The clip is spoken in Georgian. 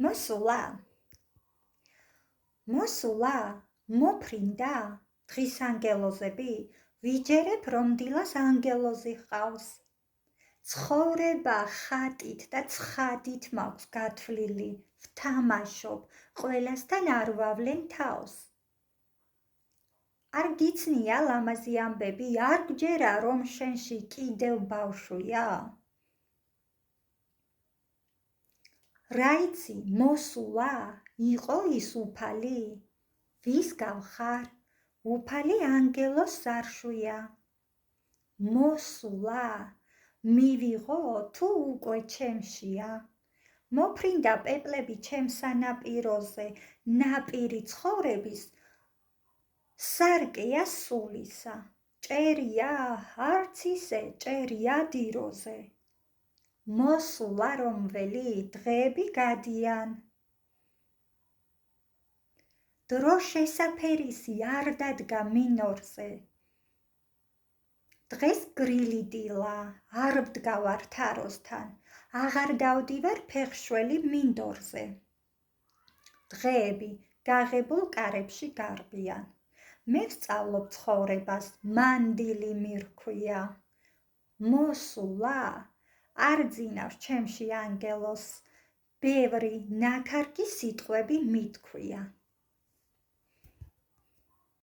მოსულა, მოფრინდა, დღის ანგელოზები, ვიჯერებ რომ დილას ანგელოზი ჰყავს. ცხოვრება ხატით და ცხადით მაქვს გათვლილი, ვთამაშობ, ყველასთან არ ვავლენ თავს. არ გიცნია ლამაზი ამბები, არ გჯერა რომ შენში კიდევ ბავშვია? რა იცი, მოსულა, იყო ის უფალი? ვის გავხარ? უფალი ანგელოს ზარშვია. მოსულა, მივიღო თუ უკვე ჩემშია? მოფრინდა პეპლები ჩემს სანაპიროზე, ნაპირი ცხოვრების სარკეა სულისა. ჭერია, არც ისე, ჭერია დიროზე. მოსულა რომველი დღეები გადიან. დრო შესაფერისი არ დადგა მინორზე. დღეს გრილი დილა, არ ვდგავარ თაროსთან, აღარ დავდივარ ფეხშველი მინდორზე. დღეები გაღებულ კარებში გარბიან. მე ვსწავლობ ცხოვრებას, მანდილი მირქვია. მოსულა, არ ძინავს ჩემში ანგელოს, ბევრი ნაქარგი სიტყვები მითქვია.